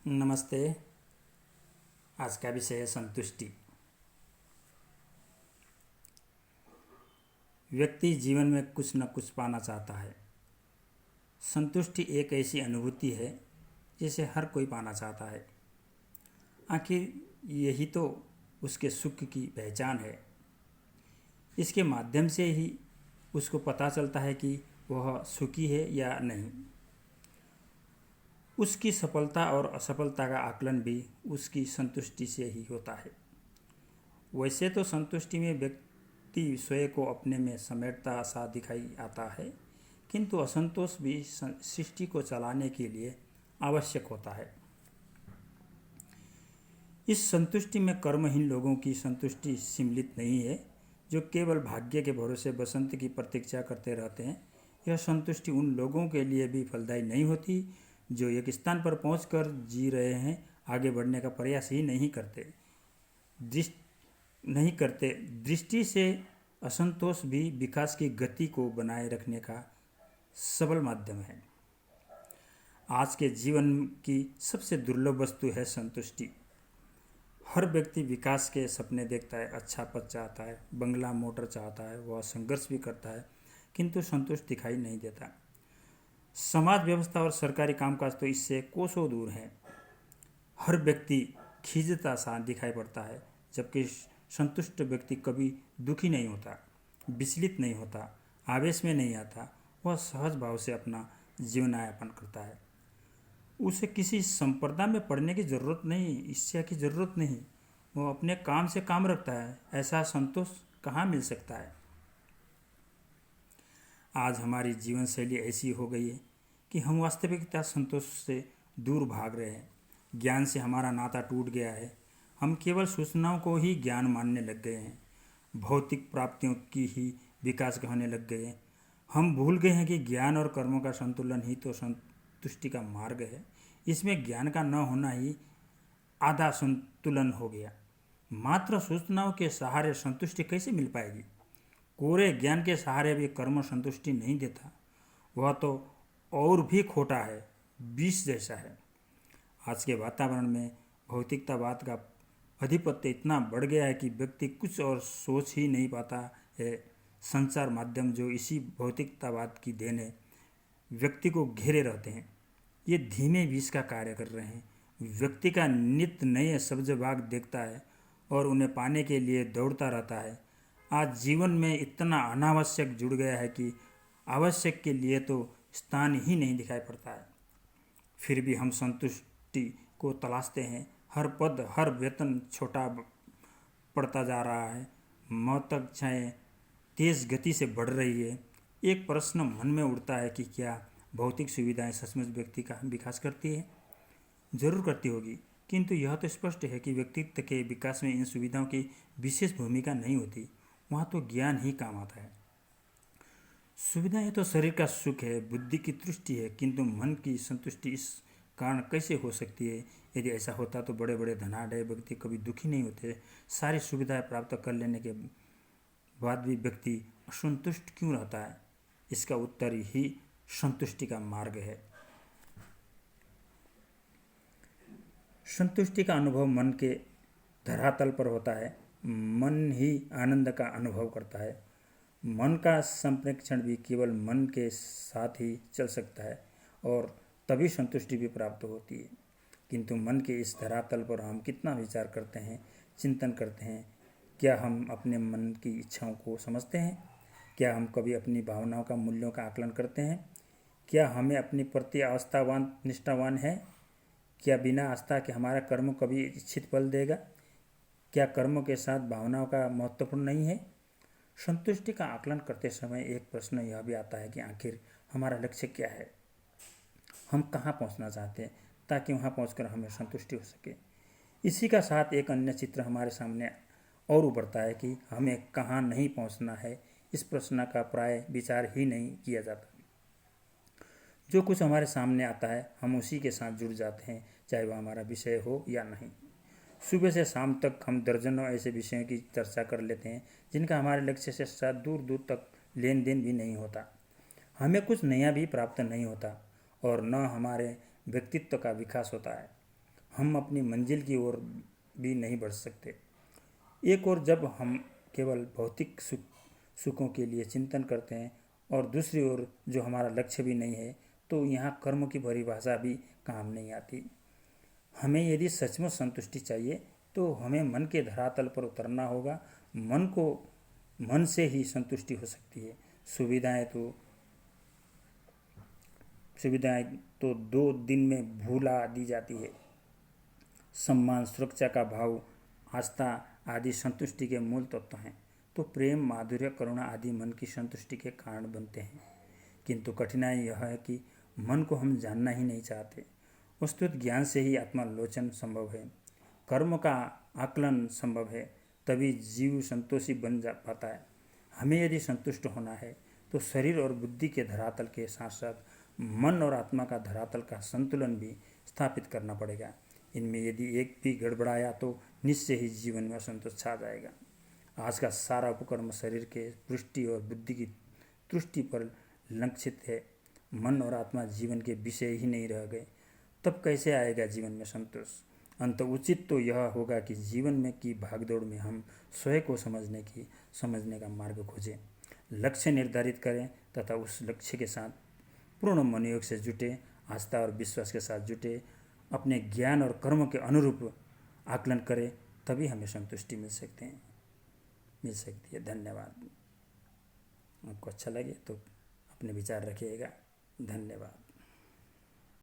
नमस्ते। आज का विषय है संतुष्टि। व्यक्ति जीवन में कुछ न कुछ पाना चाहता है। संतुष्टि एक ऐसी अनुभूति है जिसे हर कोई पाना चाहता है। आखिर यही तो उसके सुख की पहचान है। इसके माध्यम से ही उसको पता चलता है कि वह सुखी है या नहीं। उसकी सफलता और असफलता का आकलन भी उसकी संतुष्टि से ही होता है। वैसे तो संतुष्टि में व्यक्ति स्वयं को अपने में समेटता सा दिखाई आता है, किंतु असंतोष भी सृष्टि को चलाने के लिए आवश्यक होता है। इस संतुष्टि में कर्महीन लोगों की संतुष्टि सम्मिलित नहीं है, जो केवल भाग्य के भरोसे बसंत की प्रतीक्षा करते रहते हैं। यह संतुष्टि उन लोगों के लिए भी फलदायी नहीं होती जो एक स्थान पर पहुंचकर जी रहे हैं, आगे बढ़ने का प्रयास ही नहीं करते। दृष्टि से असंतोष भी विकास की गति को बनाए रखने का सबल माध्यम है। आज के जीवन की सबसे दुर्लभ वस्तु है संतुष्टि। हर व्यक्ति विकास के सपने देखता है, अच्छा पद चाहता है, बंगला मोटर चाहता है, वह संघर्ष भी करता है, किंतु संतुष्ट दिखाई नहीं देता। समाज व्यवस्था और सरकारी कामकाज तो इससे कोसों दूर है। हर व्यक्ति खींचता सा दिखाई पड़ता है, जबकि संतुष्ट व्यक्ति कभी दुखी नहीं होता, विचलित नहीं होता, आवेश में नहीं आता। वह सहज भाव से अपना जीवनयापन करता है। उसे किसी संप्रदा में पड़ने की जरूरत नहीं, ईर्ष्या की जरूरत नहीं। वह अपने काम से काम रखता है। ऐसा संतोष कहाँ मिल सकता है। आज हमारी जीवन शैली ऐसी हो गई है कि हम वास्तविकता संतोष से दूर भाग रहे हैं। ज्ञान से हमारा नाता टूट गया है। हम केवल सूचनाओं को ही ज्ञान मानने लग गए हैं। भौतिक प्राप्तियों की ही विकास कहने लग गए हैं। हम भूल गए हैं कि ज्ञान और कर्मों का संतुलन ही तो संतुष्टि का मार्ग है। इसमें ज्ञान का न होना ही आधा संतुलन हो गया। मात्र सूचनाओं के सहारे संतुष्टि कैसे मिल पाएगी। कोरे ज्ञान के सहारे भी कर्म संतुष्टि नहीं देता। वह तो और भी खोटा है, विष जैसा है। आज के वातावरण में भौतिकतावाद का आधिपत्य इतना बढ़ गया है कि व्यक्ति कुछ और सोच ही नहीं पाता है। संचार माध्यम जो इसी भौतिकतावाद की देन है, व्यक्ति को घेरे रहते हैं। ये धीमे विष का कार्य कर रहे हैं। व्यक्ति का नित्य नए सब्ज भाग देखता है और उन्हें पाने के लिए दौड़ता रहता है। आज जीवन में इतना अनावश्यक जुड़ गया है कि आवश्यक के लिए तो स्थान ही नहीं दिखाई पड़ता है। फिर भी हम संतुष्टि को तलाशते हैं। हर पद, हर वेतन छोटा पड़ता जा रहा है। महत्वाकांक्षाएं तेज गति से बढ़ रही है। एक प्रश्न मन में उठता है कि क्या भौतिक सुविधाएं सचमुच व्यक्ति का विकास करती है। जरूर करती होगी, किंतु यह तो स्पष्ट है कि व्यक्तित्व के विकास में इन सुविधाओं की विशेष भूमिका नहीं होती। वहाँ तो ज्ञान ही काम आता है। सुविधाएं तो शरीर का सुख है, बुद्धि की तुष्टि है, किंतु मन की संतुष्टि इस कारण कैसे हो सकती है। यदि ऐसा होता तो बड़े बड़े धनाढ्य व्यक्ति कभी दुखी नहीं होते। सारी सुविधाएं प्राप्त कर लेने के बाद भी व्यक्ति असंतुष्ट क्यों रहता है। इसका उत्तर ही संतुष्टि का मार्ग है। संतुष्टि का अनुभव मन के धरातल पर होता है। मन ही आनंद का अनुभव करता है। मन का संप्रेक्षण भी केवल मन के साथ ही चल सकता है और तभी संतुष्टि भी प्राप्त होती है। किंतु मन के इस धरातल पर हम कितना विचार करते हैं, चिंतन करते हैं। क्या हम अपने मन की इच्छाओं को समझते हैं। क्या हम कभी अपनी भावनाओं का मूल्यों का आकलन करते हैं। क्या हमें अपनी प्रति आस्थावान निष्ठावान है। क्या बिना आस्था के हमारा कर्म कभी इच्छित फल देगा। क्या कर्मों के साथ भावनाओं का महत्वपूर्ण नहीं है। संतुष्टि का आकलन करते समय एक प्रश्न यह भी आता है कि आखिर हमारा लक्ष्य क्या है। हम कहाँ पहुँचना चाहते हैं ताकि वहाँ पहुँचकर हमें संतुष्टि हो सके। इसी का साथ एक अन्य चित्र हमारे सामने और उभरता है कि हमें कहाँ नहीं पहुँचना है। इस प्रश्न का प्राय विचार ही नहीं किया जाता। जो कुछ हमारे सामने आता है हम उसी के साथ जुड़ जाते हैं, चाहे वह हमारा विषय हो या नहीं। सुबह से शाम तक हम दर्जनों ऐसे विषयों की चर्चा कर लेते हैं जिनका हमारे लक्ष्य से साथ दूर दूर तक लेन देन भी नहीं होता। हमें कुछ नया भी प्राप्त नहीं होता और न हमारे व्यक्तित्व का विकास होता है। हम अपनी मंजिल की ओर भी नहीं बढ़ सकते। एक और जब हम केवल भौतिक सुखों के लिए चिंतन करते हैं और दूसरी ओर जो हमारा लक्ष्य भी नहीं है, तो यहाँ कर्म की परिभाषा भी काम नहीं आती। हमें यदि सचमुच संतुष्टि चाहिए तो हमें मन के धरातल पर उतरना होगा। मन से ही संतुष्टि हो सकती है। सुविधाएं तो 2 दिन में भूला दी जाती है। सम्मान, सुरक्षा का भाव, आस्था आदि संतुष्टि के मूल तत्व हैं। तो प्रेम, माधुर्य, करुणा आदि मन की संतुष्टि के कारण बनते हैं। किंतु कठिनाई यह है कि मन को हम जानना ही नहीं चाहते। वस्तुतः ज्ञान से ही आत्मालोचन संभव है, कर्म का आकलन संभव है, तभी जीव संतोषी बन जा पाता है। हमें यदि संतुष्ट होना है तो शरीर और बुद्धि के धरातल के साथ साथ मन और आत्मा का धरातल का संतुलन भी स्थापित करना पड़ेगा। इनमें यदि एक भी गड़बड़ाया तो निश्चय ही जीवन में असंतोष छा जाएगा। आज का सारा उपकर्म शरीर के पुष्टि और बुद्धि की तुष्टि पर लक्षित है। मन और आत्मा जीवन के विषय ही नहीं रह गए, तब कैसे आएगा जीवन में संतोष? अंत उचित तो यह होगा कि जीवन में की भागदौड़ में हम स्वयं को समझने का मार्ग खोजें, लक्ष्य निर्धारित करें तथा उस लक्ष्य के साथ पूर्ण मनोयोग से जुटे, आस्था और विश्वास के साथ जुटे, अपने ज्ञान और कर्म के अनुरूप आकलन करें, तभी हमें संतुष्टि मिल सकती है। धन्यवाद। आपको अच्छा लगे तो अपने विचार रखिएगा। धन्यवाद।